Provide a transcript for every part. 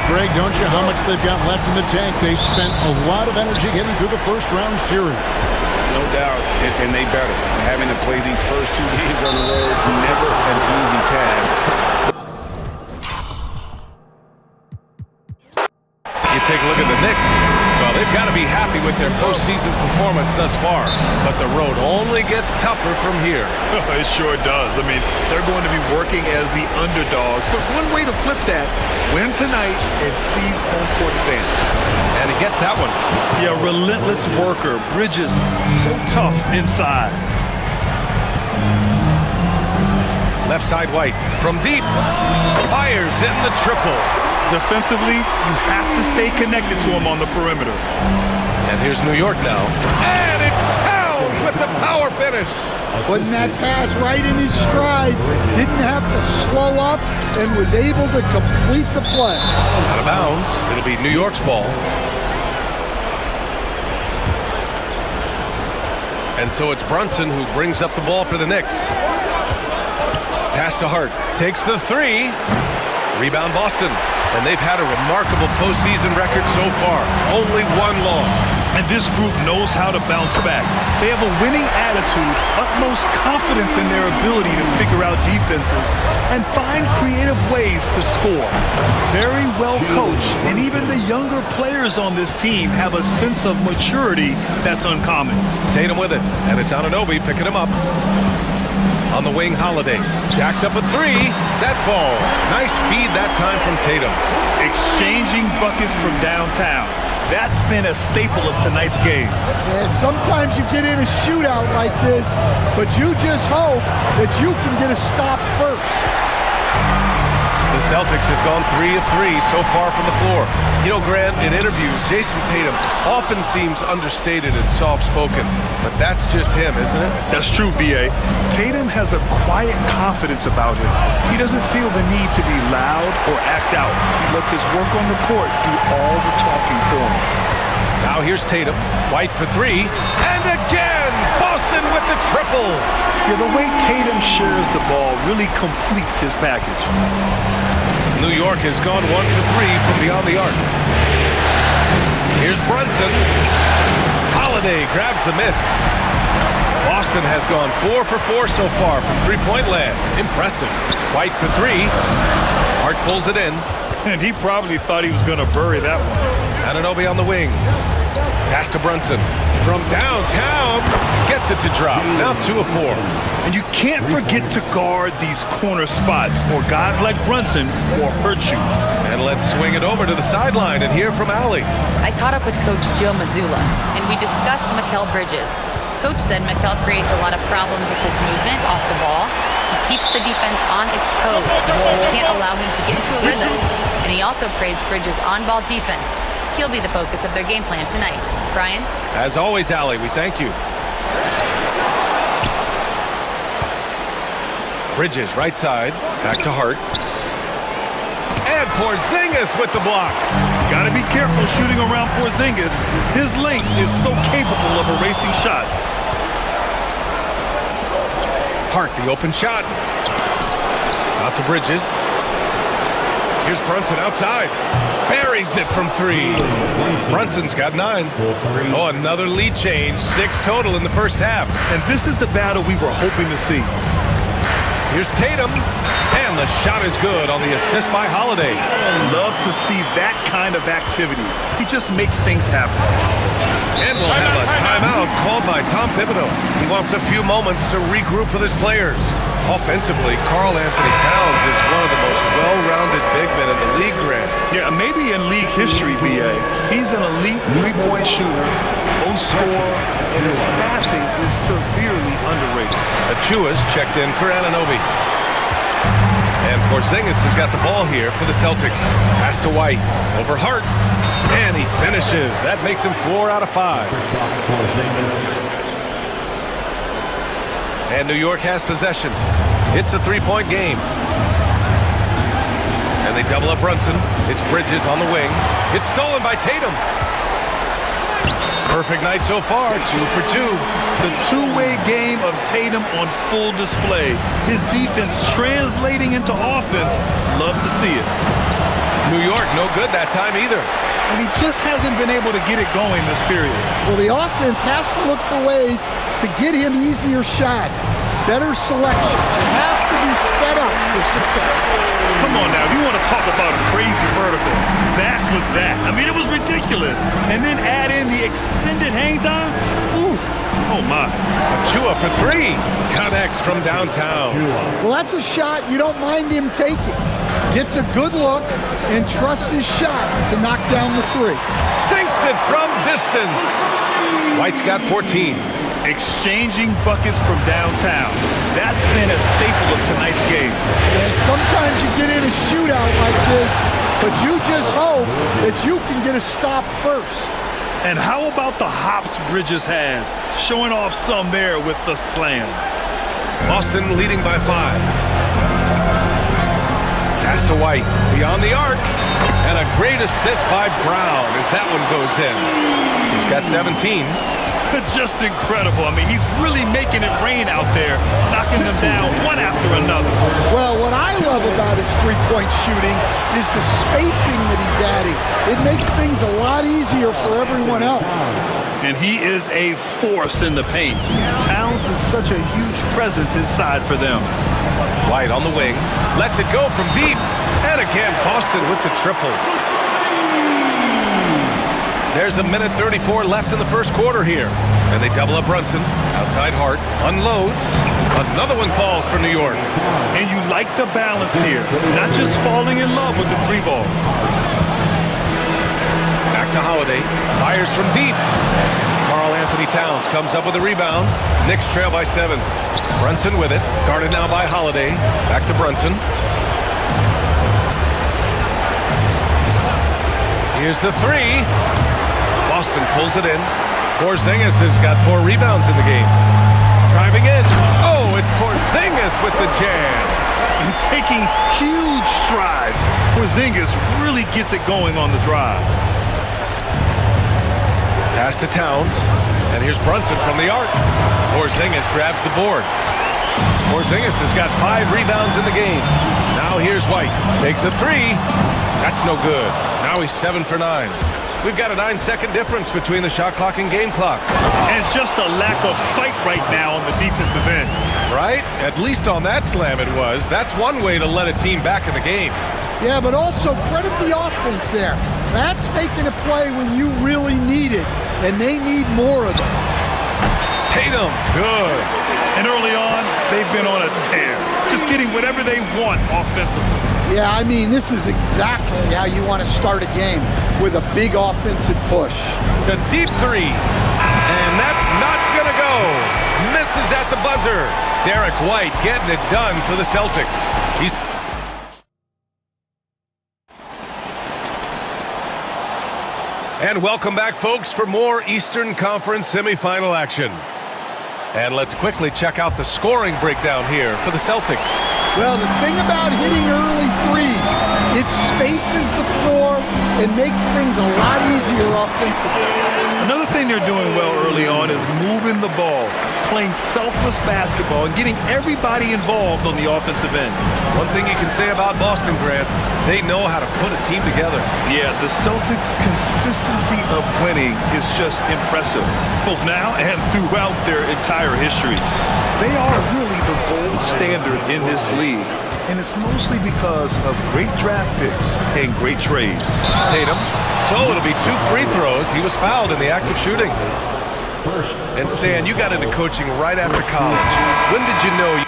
Greg, don't you, how much they've got left in the tank? They spent a lot of energy getting through the first-round series. No doubt, and they better. Having to play these first 2 games on the road, never an easy task. You take a look at the Knicks. Well, they've got to be happy with their postseason performance thus far. But the road only gets tougher from here. It sure does. I mean, they're going to be working as the underdogs. But one way to flip that, win tonight and seize home court advantage. And he gets that one. Yeah, relentless worker. Bridges, so tough inside. Left side White from deep. Fires in the triple. Defensively, you have to stay connected to him on the perimeter. And here's New York now. And it's Towns with the power finish. Putting that pass right in his stride. Didn't have to slow up and was able to complete the play. Out of bounds. It'll be New York's ball. And so it's Brunson who brings up the ball for the Knicks. Pass to Hart. Takes the 3. Rebound Boston. And they've had a remarkable postseason record so far. Only 1 loss. And this group knows how to bounce back. They have a winning attitude, utmost confidence in their ability to figure out defenses and find creative ways to score. Very well coached, and even the younger players on this team have a sense of maturity that's uncommon. Tatum with it, and it's Anunoby picking him up. On the wing, Holiday. Jacks up a 3. That falls. Nice feed that time from Tatum. Exchanging buckets from downtown. That's been a staple of tonight's game. Yeah, sometimes you get in a shootout like this, but you just hope that you can get a stop first. The Celtics have gone 3 of 3 so far from the floor. You know, Grant, in interviews, Jason Tatum often seems understated and soft-spoken, but that's just him, isn't it? That's true, B.A. Tatum has a quiet confidence about him. He doesn't feel the need to be loud or act out. He lets his work on the court do all the talking for him. Now here's Tatum. White for 3. And again! Boston with the triple! Yeah, the way Tatum shares the ball really completes his package. New York has gone 1 for 3 from beyond the arc. Here's Brunson. Holiday grabs the miss. Boston has gone 4 for 4 so far from three-point land. Impressive. White for 3. Hart pulls it in. And he probably thought he was going to bury that one. Anunoby on the wing. Pass to Brunson. From downtown. Gets it to drop. Now 2 of 4. And you can't forget to guard these corner spots, or guys like Brunson will hurt you. And let's swing it over to the sideline and hear from Allie. I caught up with Coach Joe Mazzulla, and we discussed Mikal Bridges. Coach said Mikal creates a lot of problems with his movement off the ball. He keeps the defense on its toes. You can't allow him to get into a rhythm. And he also praised Bridges' on-ball defense. He'll be the focus of their game plan tonight. Brian? As always, Allie, we thank you. Bridges, right side, back to Hart. And Porzingis with the block. Got to be careful shooting around Porzingis. His length is so capable of erasing shots. Hart, the open shot. Out to Bridges. Here's Brunson outside. Buries it from 3. Brunson's got 9. Oh, another lead change. 6 total in the first half. And this is the battle we were hoping to see. Here's Tatum, and the shot is good on the assist by Holiday. Love to see that kind of activity. He just makes things happen. And we'll have a timeout called by Tom Thibodeau. He wants a few moments to regroup with his players. Offensively, Karl Anthony Towns is one of the most well-rounded big men in the league, Grant. Yeah, maybe in league history, B.A. He's an elite three-point shooter, low scorer, and his passing is severely underrated. Achua's checked in for Anunoby. And Porzingis has got the ball here for the Celtics. Pass to White, over Hart, and he finishes. That makes him 4 out of 5. And New York has possession. It's a 3-point game. And they double up Brunson. It's Bridges on the wing. It's stolen by Tatum. Perfect night so far, 2 for 2. The two-way game of Tatum on full display. His defense translating into offense. Love to see it. New York, no good that time either. And he just hasn't been able to get it going this period. Well, the offense has to look for ways to get him easier shots, better selection. They have to be set up for success. Come on now, if you want to talk about a crazy vertical, that was that. I mean, it was ridiculous. And then add in the extended hang time. Ooh, oh my. Chua for three. Connects from downtown. Well, that's a shot you don't mind him taking. Gets a good look and trusts his shot to knock down the three. Sinks it from distance. White's got 14. Exchanging buckets from downtown. That's been a staple of tonight's game. And sometimes you get in a shootout like this, but you just hope that you can get a stop first. And how about the hops Bridges has? Showing off some there with the slam. Boston leading by 5. Pass to White, beyond the arc, and a great assist by Brown as that one goes in. He's got 17. Just incredible. I mean, he's really making it rain out there, knocking them down one after another. Well, what I love about his three-point shooting is the spacing that he's adding. It makes things a lot easier for everyone else. And he is a force in the paint. Towns is such a huge presence inside for them. White on the wing, lets it go from deep, and again Boston with the triple. There's a minute 34 left in the first quarter here, and they double up Brunson, outside Hart, unloads, another one falls for New York. And you like the balance here, not just falling in love with the three ball. Back to Holiday, fires from deep. Karl Anthony Towns comes up with a rebound. Knicks trail by 7. Brunson with it, guarded now by Holiday. Back to Brunson. Here's the three. Boston pulls it in. Porzingis has got 4 rebounds in the game. Driving in. Oh, it's Porzingis with the jam. And taking huge strides. Porzingis really gets it going on the drive. Pass to Towns, and here's Brunson from the arc. Porzingis grabs the board. Porzingis has got 5 rebounds in the game. Now here's White, takes a 3. That's no good. Now he's 7 for 9. We've got a 9-second difference between the shot clock and game clock. And just a lack of fight right now on the defensive end. Right? At least on that slam it was. That's one way to let a team back in the game. Yeah, but also credit the offense there. That's making a play when you really need it, and they need more of it. Tatum, good. And early on, they've been on a tear. Just getting whatever they want offensively. Yeah, I mean, this is exactly how you want to start a game, with a big offensive push. The deep 3. And that's not going to go. Misses at the buzzer. Derek White getting it done for the Celtics. And welcome back, folks, for more Eastern Conference semifinal action. And let's quickly check out the scoring breakdown here for the Celtics. Well, the thing about hitting early threes, it spaces the floor and makes things a lot easier offensively. Another thing they're doing well early on is moving the ball, playing selfless basketball, and getting everybody involved on the offensive end. One thing you can say about Boston, Grant, they know how to put a team together. Yeah, the Celtics' consistency of winning is just impressive, both now and throughout their entire history. They are really the gold standard in this league, and it's mostly because of great draft picks and great trades. Tatum. So it'll be 2 free throws. He was fouled in the act of shooting. And Stan, you got into coaching right after college. When did you know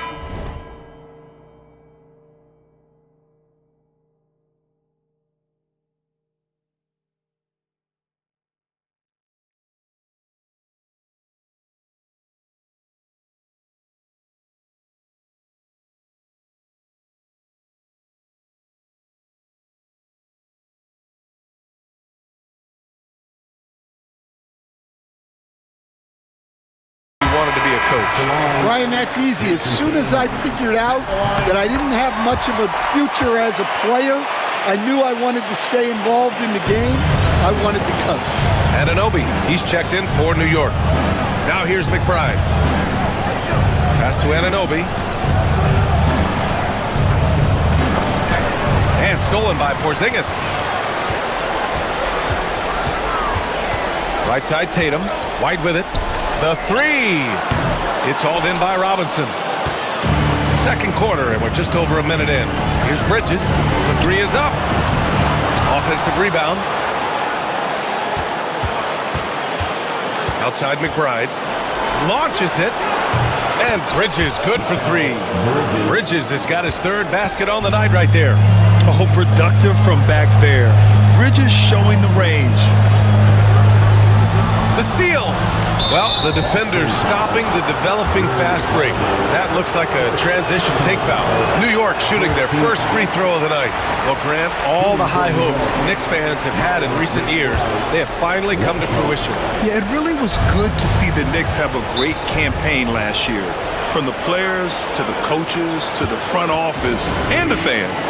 wanted to be a coach? Ryan, that's easy. As soon as I figured out that I didn't have much of a future as a player, I knew I wanted to stay involved in the game. I wanted to coach. Anunoby, he's checked in for New York. Now here's McBride. Pass to Anunoby. And stolen by Porzingis. Right side, Tatum. White with it. The three. It's hauled in by Robinson. Second quarter, and we're just over a minute in. Here's Bridges. The three is up. Offensive rebound. Outside McBride. Launches it. And Bridges good for three. Bridges has got his third basket on the night right there. Oh, productive from back there. Bridges showing the range. The steal. Well, the defender's stopping the developing fast break. That looks like a transition take foul. New York shooting their first free throw of the night. Well, Grant, all the high hopes Knicks fans have had in recent years, they have finally come to fruition. Yeah, it really was good to see the Knicks have a great campaign last year. From the players to the coaches to the front office and the fans.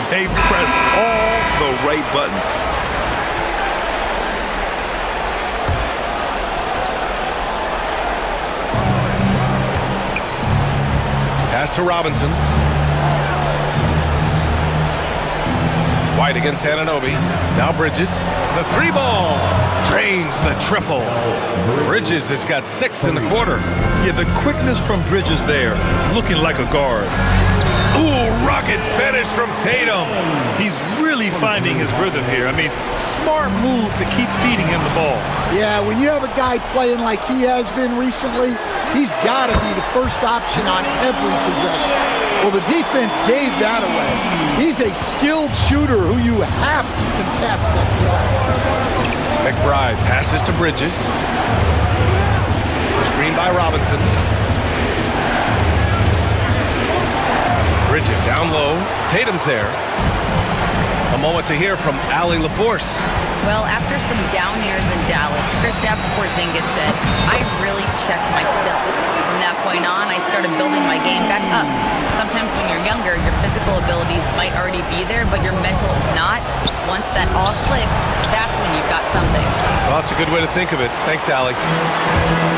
They've pressed all the right buttons. Pass to Robinson. White against Anunoby. Now Bridges. The three ball. Drains the triple. Bridges has got 6 in the quarter. Yeah, the quickness from Bridges there, looking like a guard. Ooh, rocket finish from Tatum. He's really finding his rhythm here. I mean, smart move to keep feeding him the ball. Yeah, when you have a guy playing like he has been recently, he's got to be the first option on every possession. Well, the defense gave that away. He's a skilled shooter who you have to contest at the arc. McBride passes to Bridges. Screen by Robinson. Bridges down low. Tatum's there. A moment to hear from Allie LaForce. Well, after some down years in Dallas, Kristaps Porzingis said, I really checked myself. From that point on, I started building my game back up. Sometimes when you're younger, your physical abilities might already be there, but your mental is not. Once that all clicks, that's when you've got something. Well, that's a good way to think of it. Thanks, Allie.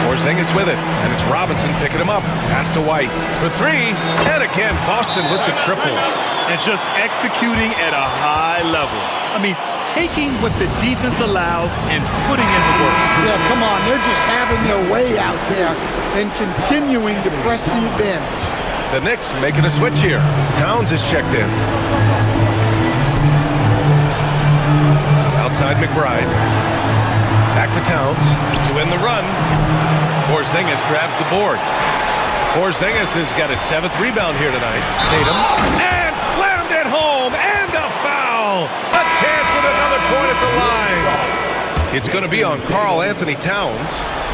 Porzingis with it, and it's Robinson picking him up. Pass to White for three, and again, Boston with the triple. And just executing at a high level. I mean, taking what the defense allows and putting in the work. Yeah, come on. They're just having their way out there and continuing to press the advantage. The Knicks making a switch here. Towns is checked in. Outside McBride. Back to Towns to win the run. Porzingis grabs the board. Porzingis has got his 7th rebound here tonight. Tatum. And slammed it home. And a foul. A chance at another point at the line. It's going to be on Karl Anthony Towns.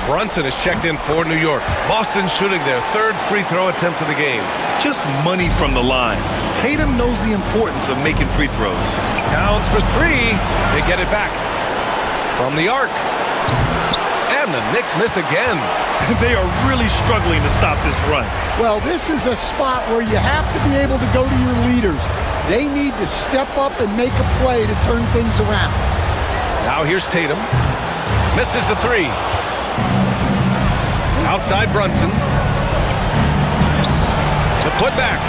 Brunson is checked in for New York. Boston shooting their 3rd free throw attempt of the game. Just money from the line. Tatum knows the importance of making free throws. Towns for 3. They get it back from the arc. And the Knicks miss again. They are really struggling to stop this run. Well, this is a spot where you have to be able to go to your leaders. They need to step up and make a play to turn things around. Now here's Tatum. Misses the 3. Outside Brunson. The putback.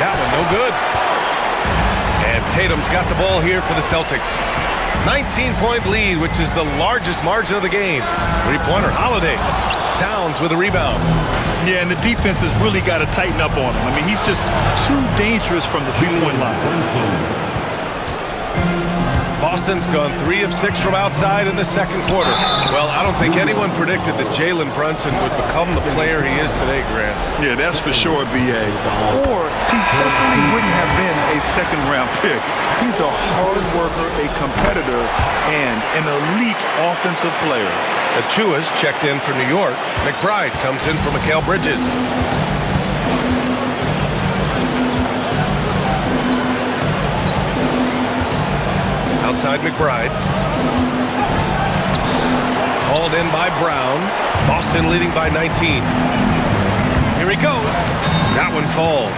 That one no good. And Tatum's got the ball here for the Celtics. 19-point lead, which is the largest margin of the game. 3-pointer Holiday. Towns with a rebound. Yeah, and the defense has really got to tighten up on him. I mean, he's just too dangerous from the three-point line. Boston's gone 3 of 6 from outside in the second quarter. Well, I don't think anyone predicted that Jalen Brunson would become the player he is today, Grant. Yeah, that's for sure, B.A. Or he definitely wouldn't have been a second-round pick. He's a hard worker, a competitor, and an elite offensive player. Achua's checked in for New York. McBride comes in for Mikal Bridges. Outside McBride. Hauled in by Brown. Boston leading by 19. Here he goes. That one falls.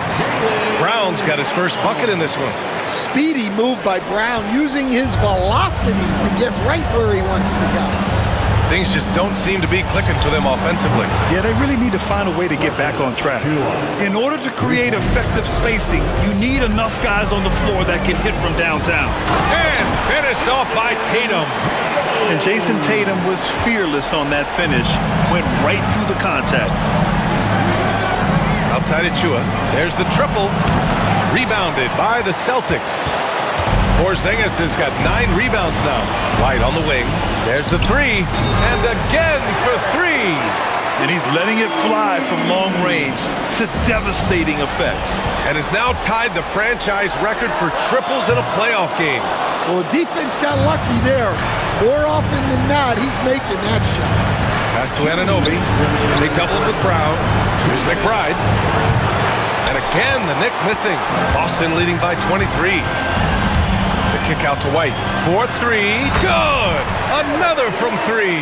Brown's got his first bucket in this one. Speedy move by Brown, using his velocity to get right where he wants to go. Things just don't seem to be clicking for them offensively. Yeah, they really need to find a way to get back on track. In order to create effective spacing, you need enough guys on the floor that can hit from downtown. And finished off by Tatum. And Jason Tatum was fearless on that finish, went right through the contact. Outside Achua, there's the triple. Rebounded by the Celtics. Porzingis has got 9 rebounds now. White on the wing. There's the 3. And again for 3. And he's letting it fly from long range to devastating effect. And has now tied the franchise record for triples in a playoff game. Well, the defense got lucky there. More often than not, he's making that shot. Pass to Anunoby. They double it with Brown. Here's McBride. And again, the Knicks missing. Boston leading by 23. The kick out to White. 4-3. Good! Another from 3.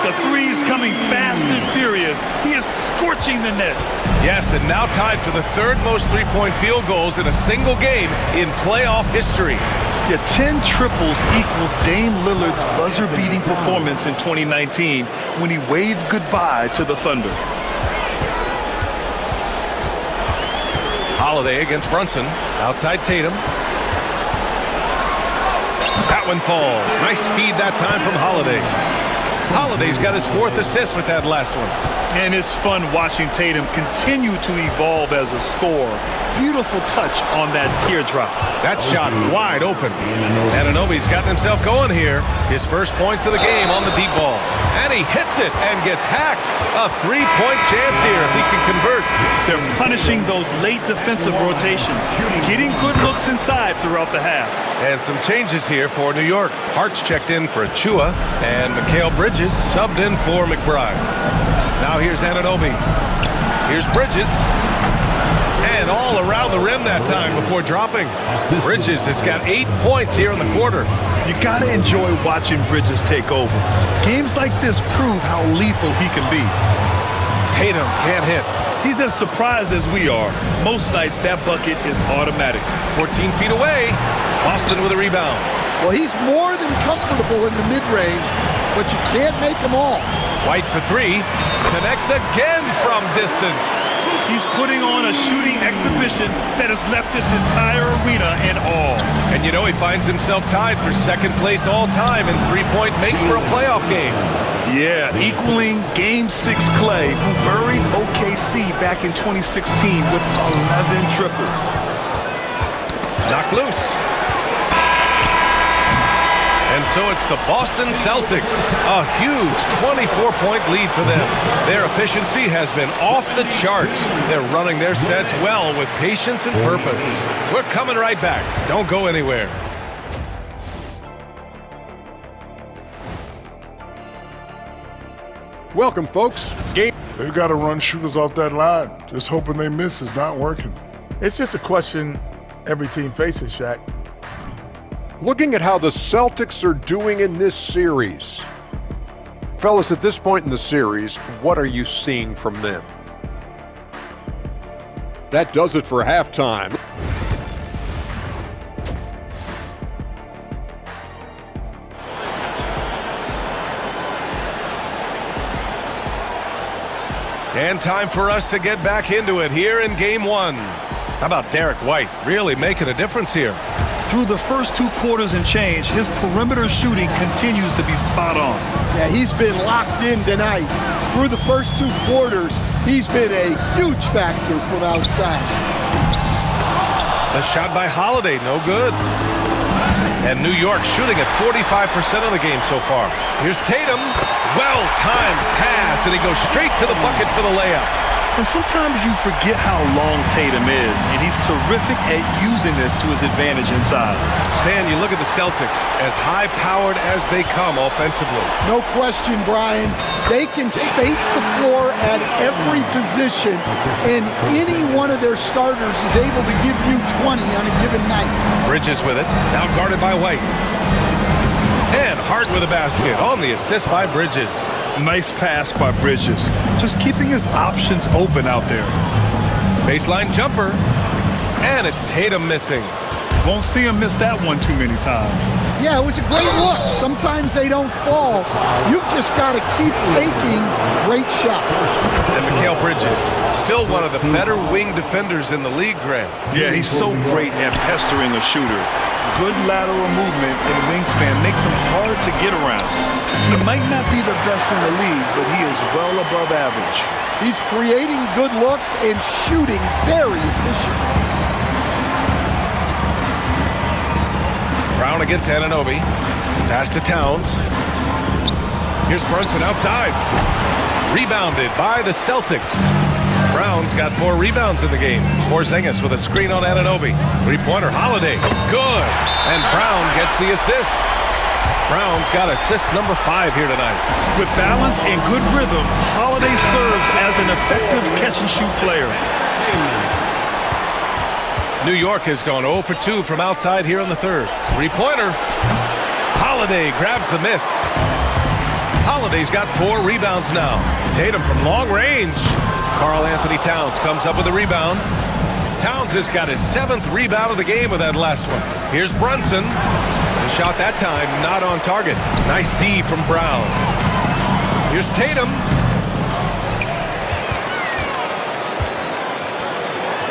The three's coming fast and furious. He is scorching the Nets. Yes, and now tied for the 3rd most three-point field goals in a single game in playoff history. Yeah, 10 triples equals Dame Lillard's buzzer-beating performance in 2019 when he waved goodbye to the Thunder. Holiday against Brunson. Outside Tatum. That one falls. Nice feed that time from Holiday. Holiday's got his 4th assist with that last one. And it's fun watching Tatum continue to evolve as a scorer. Beautiful touch on that teardrop. That shot wide open. Anunoby's gotten himself going here. His first points of the game on the deep ball. And he hits it and gets hacked. A 3-point chance here if he can convert. They're punishing those late defensive rotations, getting good looks inside throughout the half. And some changes here for New York. Hart's checked in for Achua, and Mikal Bridges subbed in for McBride. Now here's Anunoby. Here's Bridges. And all around the rim that time before dropping. Bridges has got 8 points here in the quarter. You gotta enjoy watching Bridges take over. Games like this prove how lethal he can be. Tatum can't hit. He's as surprised as we are. Most nights that bucket is automatic. 14 feet away. Boston with a rebound. Well, he's more than comfortable in the mid-range, but you can't make them all. White for 3. Connects again from distance. He's putting on a shooting exhibition that has left this entire arena in awe. And you know he finds himself tied for 2nd place all time in 3-point makes for a playoff game. Yeah, equaling Game 6 Clay, who buried OKC back in 2016 with 11 triples. Knocked loose. And so it's the Boston Celtics. A huge 24-point lead for them. Their efficiency has been off the charts. They're running their sets well with patience and purpose. We're coming right back. Don't go anywhere. Welcome, folks. Game. They've got to run shooters off that line. Just hoping they miss is not working. It's just a question every team faces, Shaq. Looking at how the Celtics are doing in this series. Fellas, at this point in the series, what are you seeing from them? That does it for halftime. And time for us to get back into it here in Game 1. How about Derek White really making a difference here? Through the first 2 quarters and change, his perimeter shooting continues to be spot on. Yeah, he's been locked in tonight. Through the first 2 quarters, he's been a huge factor from outside. The shot by Holiday, no good. And New York shooting at 45% of the game so far. Here's Tatum. Well-timed pass, and he goes straight to the bucket for the layup. And sometimes you forget how long Tatum is, and he's terrific at using this to his advantage inside. Stan, you look at the Celtics, as high-powered as they come offensively. No question, Brian. They can space the floor at every position, and any one of their starters is able to give you 20 on a given night. Bridges with it, now guarded by White. And Hart with a basket on the assist by Bridges. Nice pass by Bridges. Just keeping his options open out there. Baseline jumper. And it's Tatum missing. Won't see him miss that one too many times. Yeah, it was a great look. Sometimes they don't fall. You've just got to keep taking great shots. And Mikal Bridges, still one of the better wing defenders in the league, Graham. Yeah, he's so great at pestering a shooter. Good lateral movement and wingspan makes him hard to get around. He might not be the best in the league, but he is well above average. He's creating good looks and shooting very efficiently. Brown against Anunoby. Pass to Towns. Here's Brunson outside. Rebounded by the Celtics. Brown's got 4 rebounds in the game. Porzingis with a screen on Anunoby. Three-pointer, Holiday. Good. And Brown gets the assist. Brown's got assist number 5 here tonight. With balance and good rhythm, Holiday serves as an effective catch-and-shoot player. New York has gone 0 for 2 from outside here in the third. Three-pointer. Holiday grabs the miss. Holiday's got 4 rebounds now. Tatum from long range. Karl Anthony Towns comes up with a rebound. Towns has got his 7th rebound of the game with that last one. Here's Brunson. The shot that time not on target. Nice D from Brown. Here's Tatum.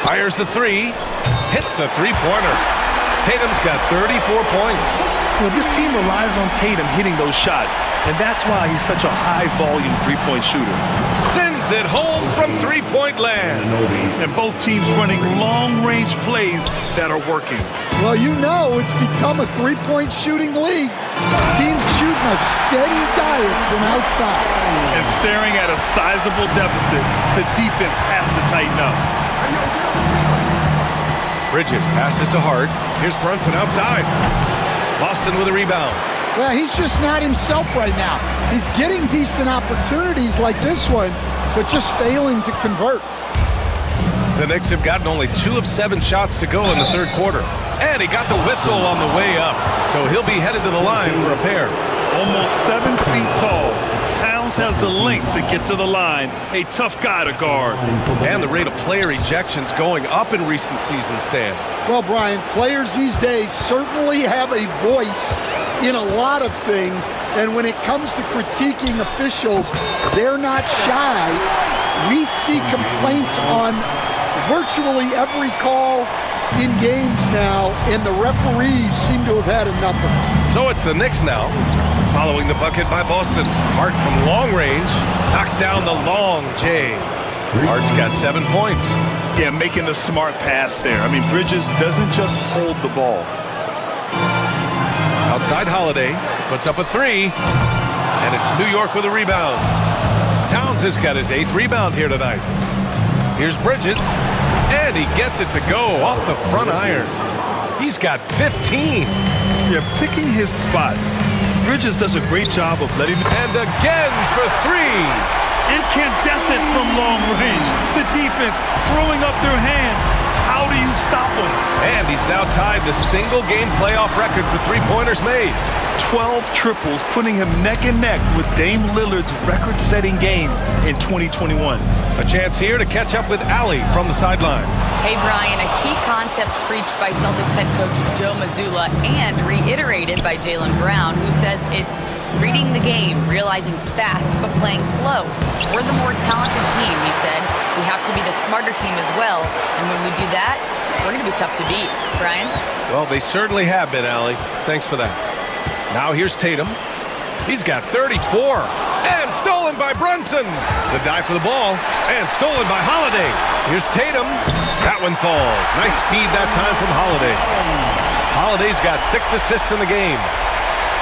Fires the 3. Hits the three-pointer. Tatum's got 34 points. Well, this team relies on Tatum hitting those shots, and that's why he's such a high-volume three-point shooter. Sends it home from three-point land. And both teams running long-range plays that are working. Well, you know it's become a three-point shooting league. Teams shooting a steady diet from outside. And staring at a sizable deficit, the defense has to tighten up. Bridges passes to Hart. Here's Brunson outside. Boston with a rebound. Well, he's just not himself right now. He's getting decent opportunities like this one, but just failing to convert. The Knicks have gotten only 2 of 7 shots to go in the third quarter. And he got the whistle on the way up, so he'll be headed to the line for a pair. Almost 7 feet tall. Towns has the length to get to the line. A tough guy to guard. And the rate of player ejections going up in recent seasons, Stan. Well, Brian, players these days certainly have a voice in a lot of things. And when it comes to critiquing officials, they're not shy. We see complaints on virtually every call in games now, and the referees seem to have had enough of it. So it's the Knicks now, following the bucket by Boston. Hart from long range knocks down the long J. Hart's got 7 points. Yeah, making the smart pass there. I mean, Bridges doesn't just hold the ball. Outside Holiday puts up a 3, and it's New York with a rebound. Towns has got his 8th rebound here tonight. Here's Bridges, and he gets it to go off the front iron. He's got 15. Yeah, picking his spots. Bridges does a great job of letting him. And again for 3. Incandescent from long range. The defense throwing up their hands. How do you stop him? And he's now tied the single-game playoff record for three-pointers made. 12 triples, putting him neck and neck with Dame Lillard's record-setting game in 2021. A chance here to catch up with Allie from the sideline. Hey, Brian, a key concept preached by Celtics head coach Joe Mazzulla and reiterated by Jaylen Brown, who says it's reading the game, realizing fast but playing slow. We're the more talented team, he said. We have to be the smarter team as well, and when we do that, we're going to be tough to beat. Brian? Well, they certainly have been, Allie. Thanks for that. Now here's Tatum. He's got 34. And stolen by Brunson. The dive for the ball. And stolen by Holiday. Here's Tatum. That one falls. Nice feed that time from Holiday. Holiday's got 6 assists in the game.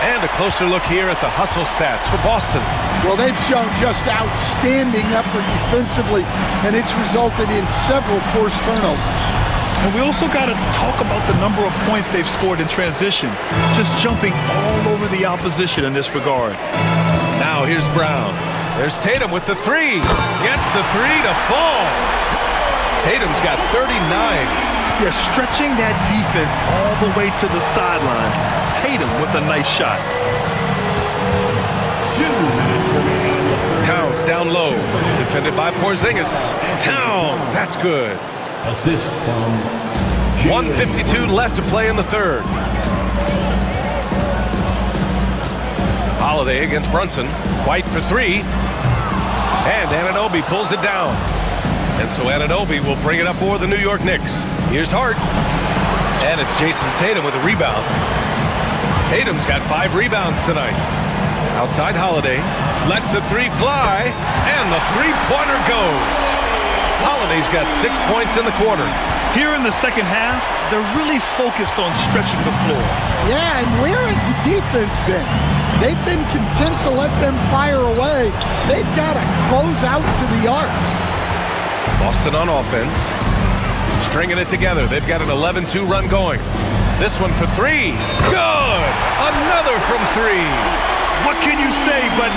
And a closer look here at the hustle stats for Boston. Well, they've shown just outstanding effort defensively, and it's resulted in several forced turnovers. And we also got to talk about the number of points they've scored in transition, just jumping all over the opposition in this regard. Now here's Brown. There's Tatum with the 3. Gets the 3 to fall. Tatum's got 39. Yeah, stretching that defense all the way to the sidelines. Tatum with a nice shot. Towns down low. Defended by Porzingis. Towns, that's good. Assist from 1:52 left to play in the third. Holiday against Brunson. White for three. And Anunoby pulls it down. And so Anunoby will bring it up for the New York Knicks. Here's Hart. And it's Jason Tatum with a rebound. Tatum's got 5 rebounds tonight. Outside Holiday. Lets the three fly. And the three-pointer goes. Holiday's got 6 points in the quarter. Here in the second half, they're really focused on stretching the floor. Yeah, and where has the defense been? They've been content to let them fire away. They've got to close out to the arc. Boston on offense. Stringing it together. They've got an 11-2 run going. This one for three. Good! Another from three. What can you say but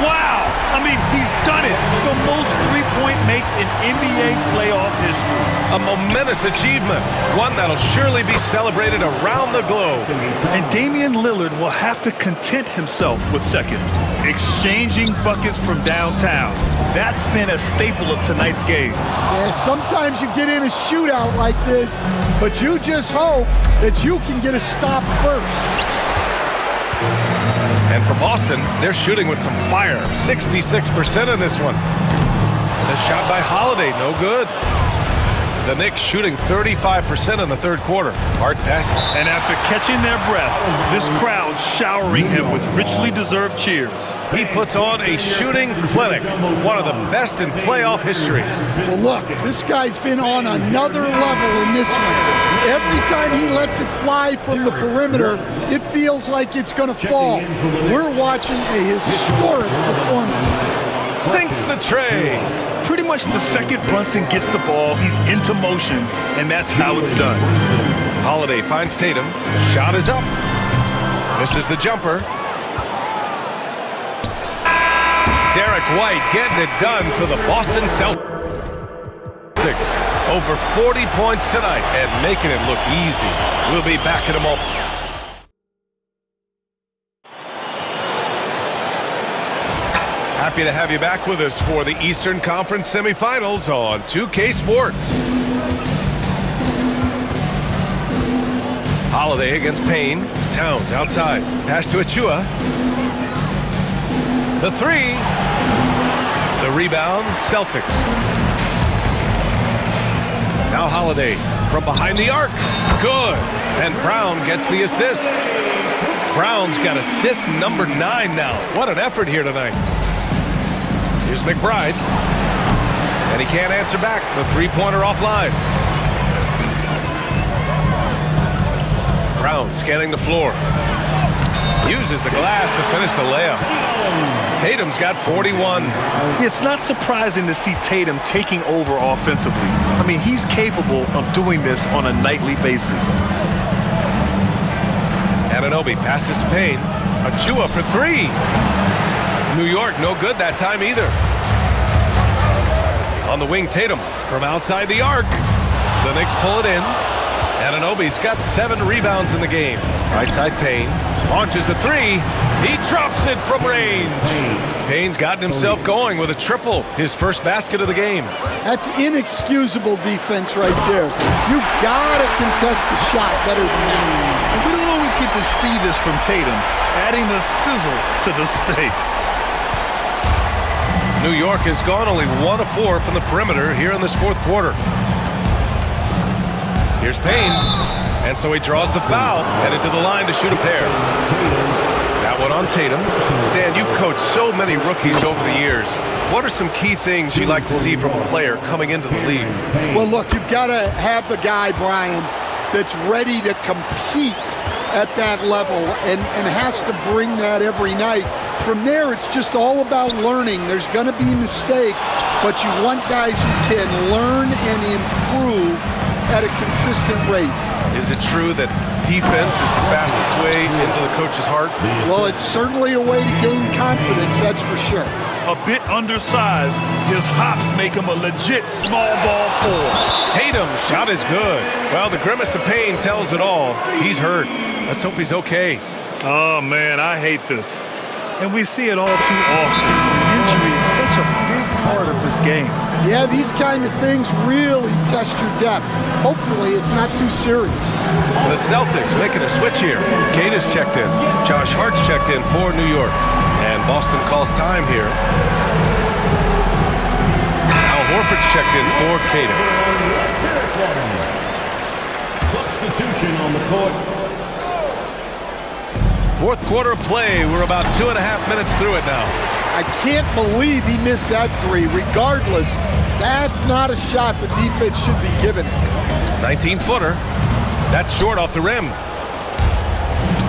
wow? I mean, he's done it. The most three-point makes in NBA playoff history. A momentous achievement. One that'll surely be celebrated around the globe. And Damian Lillard will have to content himself with second. Exchanging buckets from downtown. That's been a staple of tonight's game. Yeah, sometimes you get in a shootout like this, but you just hope that you can get a stop first. And for Boston, they're shooting with some fire. 66% in this one. The shot by Holiday, no good. The Knicks shooting 35% in the third quarter. Hard pass. And after catching their breath, this crowd showering him with richly deserved cheers. He puts on a shooting clinic. One of the best in playoff history. Well, look, this guy's been on another level in this one. Every time he lets it fly from the perimeter, it feels like it's going to fall. We're watching a historic performance today. Sinks the tray. Pretty much the second Brunson gets the ball, he's into motion, and that's how it's done. Holiday finds Tatum. Shot is up. Misses the jumper. Derek White getting it done for the Boston Celtics. Over 40 points tonight and making it look easy. We'll be back in a moment. Happy to have you back with us for the Eastern Conference semifinals on 2K Sports. Holiday against Payne. Towns outside. Pass to Achua. The three. The rebound, Celtics. Now Holiday from behind the arc. Good. And Brown gets the assist. Brown's got assist number 9 now. What an effort here tonight. Here's McBride. And he can't answer back. The three-pointer offline. Brown scanning the floor. Uses the glass to finish the layup. Tatum's got 41. It's not surprising to see Tatum taking over offensively. I mean, he's capable of doing this on a nightly basis. Anunoby passes to Payne. Achua for three. New York, no good that time either. On the wing, Tatum from outside the arc. The Knicks pull it in. Anunoby's got 7 rebounds in the game. Right side, Payne launches the three. He drops it from range. Payne's gotten himself going with a triple, his first basket of the game. That's inexcusable defense right there. You gotta contest the shot better than that. We don't always get to see this from Tatum, adding the sizzle to the steak. New York has gone only 1 of 4 from the perimeter here in this fourth quarter. Here's Payne, and so he draws the foul, headed to the line to shoot a pair. That one on Tatum. Stan, you coached so many rookies over the years. What are some key things you like to see from a player coming into the league? Well, look, you've got to have a guy, Brian, that's ready to compete at that level and has to bring that every night. From there, it's just all about learning. There's going to be mistakes, but you want guys who can learn and improve at a consistent rate. Is it true that defense is the fastest way into the coach's heart? Well, it's certainly a way to gain confidence, that's for sure. A bit undersized, his hops make him a legit small ball forward. Tatum's shot is good. Well, the grimace of pain tells it all. He's hurt. Let's hope he's okay. Oh, man, I hate this. And we see it all too often. Injury is such a big part of this game. Yeah, these kind of things really test your depth. Hopefully, it's not too serious. The Celtics making a switch here. Kate is checked in. Josh Hart's checked in for New York. And Boston calls time here. Al Horford's checked in for Kate. Substitution on the court. Fourth quarter of play. We're about 2.5 minutes through it now. I can't believe he missed that three. Regardless, that's not a shot the defense should be giving it. 19-footer. That's short off the rim.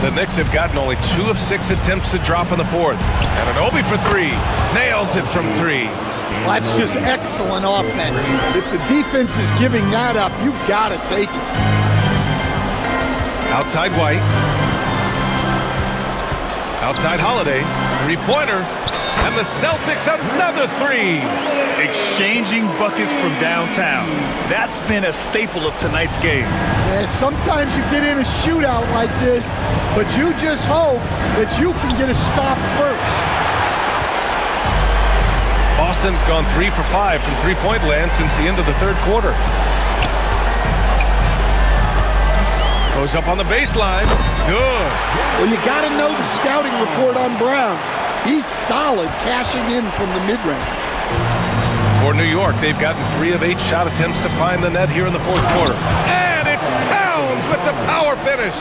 The Knicks have gotten only 2 of 6 attempts to drop in the fourth. And an Obi for 3. Nails it from 3. Well, that's just excellent offense. If the defense is giving that up, you've got to take it. Outside White. Outside Holiday. Three-pointer. And the Celtics another 3. Exchanging buckets from downtown. That's been a staple of tonight's game. Yeah, sometimes you get in a shootout like this, but you just hope that you can get a stop first. Boston's gone 3 for 5 from three-point land since the end of the third quarter. Goes up on the baseline. Good. Well, you got to know the scouting report on Brown. He's solid cashing in from the mid-range. For New York, they've gotten 3 of 8 shot attempts to find the net here in the fourth quarter. And it's Towns with the power finish.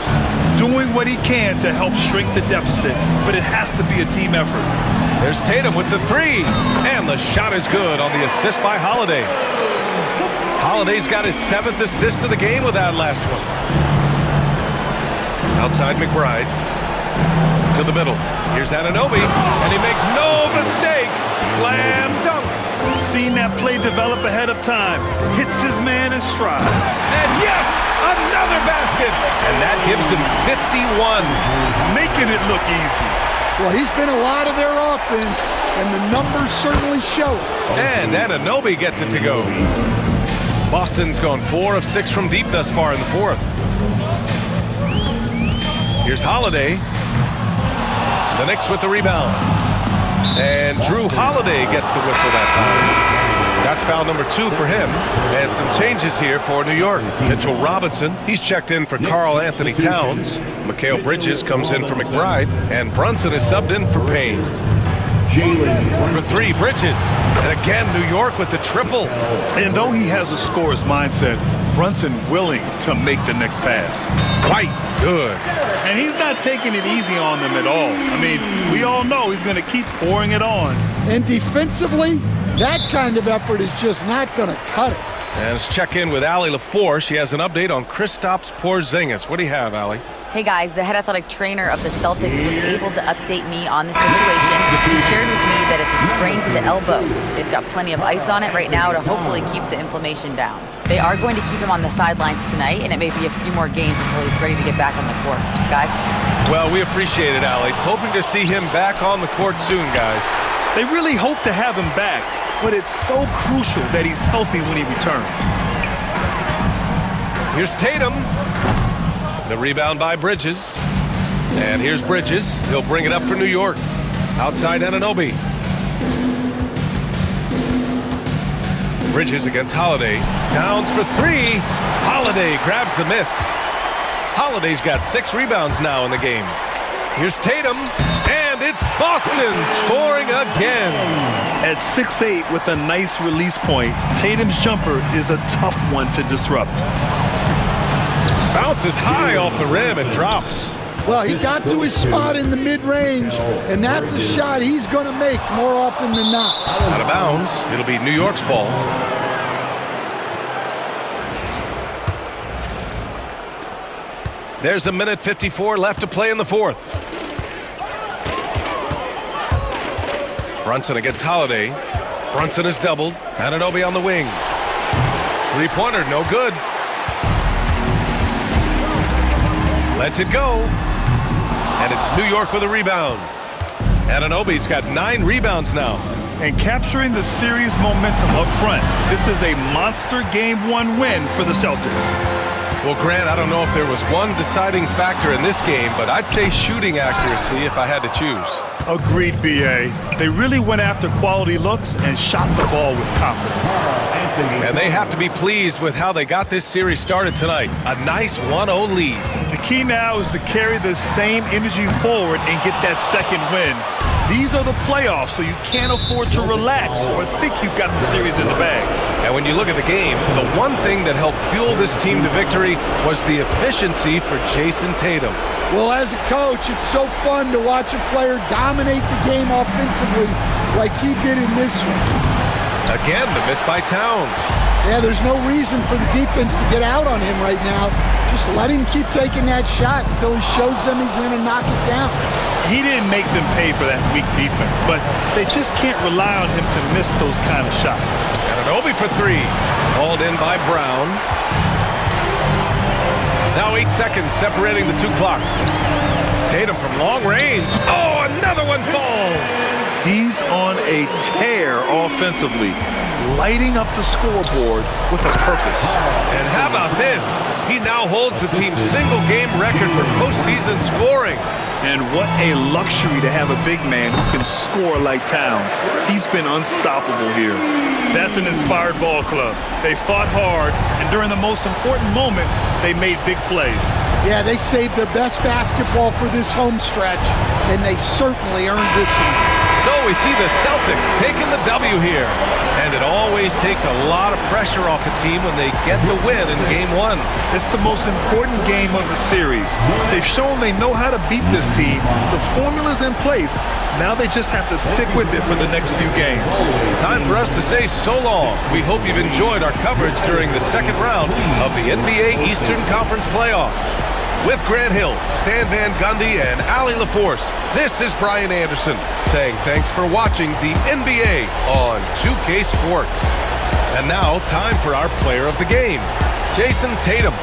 Doing what he can to help shrink the deficit, but it has to be a team effort. There's Tatum with the 3. And the shot is good on the assist by Holiday. Holiday's got his 7th assist of the game with that last one. Outside McBride. To the middle. Here's Anunoby, and he makes no mistake. Slam dunk. Seen that play develop ahead of time. Hits his man in stride. And yes, another basket. And that gives him 51. Making it look easy. Well, he's been a lot of their offense, and the numbers certainly show it. And Anunoby gets it to go. Boston's gone 4 of 6 from deep thus far in the fourth. Here's Holiday. The Knicks with the rebound. And Drew Holiday gets the whistle that time. That's foul number 2 for him. And some changes here for New York. Mitchell Robinson, he's checked in for Karl Anthony Towns. Mikal Bridges comes in for McBride. And Brunson is subbed in for Payne. For 3, Bridges. And again, New York with the triple. And though he has a scorer's mindset, Brunson willing to make the next pass. White, good. And he's not taking it easy on them at all. I mean, we all know he's going to keep pouring it on. And defensively, that kind of effort is just not going to cut it. And let's check in with Allie LaFour. She has an update on Kristaps Porzingis. What do you have, Allie? Hey guys, the head athletic trainer of the Celtics was able to update me on the situation. He shared with me that it's a sprain to the elbow. They've got plenty of ice on it right now to hopefully keep the inflammation down. They are going to keep him on the sidelines tonight, and it may be a few more games until he's ready to get back on the court. Guys? Well, we appreciate it, Allie. Hoping to see him back on the court soon, guys. They really hope to have him back, but it's so crucial that he's healthy when he returns. Here's Tatum. The rebound by Bridges. And here's Bridges. He'll bring it up for New York. Outside Anunoby. Bridges against Holiday. Downs for 3. Holiday grabs the miss. Holiday's got 6 rebounds now in the game. Here's Tatum. And it's Boston scoring again. At 6'8" with a nice release point, Tatum's jumper is a tough one to disrupt. Bounces high off the rim and drops. Well, he got to his spot in the mid-range, and that's a shot he's going to make more often than not. Out of bounds. It'll be New York's ball. There's a minute 54 left to play in the fourth. Brunson against Holiday. Brunson is doubled. Anunoby on the wing. Three-pointer, no good. Lets it go. And it's New York with a rebound. Anunoby's got 9 rebounds now. And capturing the series momentum up front. This is a monster Game 1 win for the Celtics. Well, Grant, I don't know if there was one deciding factor in this game, but I'd say shooting accuracy if I had to choose. Agreed, B.A. They really went after quality looks and shot the ball with confidence. And they have to be pleased with how they got this series started tonight. A nice 1-0 lead. The key now is to carry the same energy forward and get that second win. These are the playoffs, so you can't afford to relax or think you've got the series in the bag. And when you look at the game, the one thing that helped fuel this team to victory was the efficiency for Jason Tatum. Well, as a coach, it's so fun to watch a player dominate the game offensively like he did in this one. Again, the miss by Towns. Yeah, there's no reason for the defense to get out on him right now. Just let him keep taking that shot until he shows them he's going to knock it down. He didn't make them pay for that weak defense, but they just can't rely on him to miss those kind of shots. Anunoby for three. Called in by Brown. Now 8 seconds separating the two clocks. Tatum from long range. Oh, another one falls. He's on a tear offensively, lighting up the scoreboard with a purpose. And how about this? He now holds the team's single-game record for postseason scoring. And what a luxury to have a big man who can score like Towns. He's been unstoppable here. That's an inspired ball club. They fought hard, and during the most important moments, they made big plays. Yeah, they saved their best basketball for this home stretch, and they certainly earned this one. So we see the Celtics taking the W here. And it always takes a lot of pressure off a team when they get the win in Game 1. It's the most important game of the series. They've shown they know how to beat this team. The formula's in place. Now they just have to stick with it for the next few games. Time for us to say so long. We hope you've enjoyed our coverage during the second round of the NBA Eastern Conference playoffs. With Grant Hill, Stan Van Gundy, and Allie LaForce, this is Brian Anderson saying thanks for watching the NBA on 2K Sports. And now, time for our player of the game, Jason Tatum.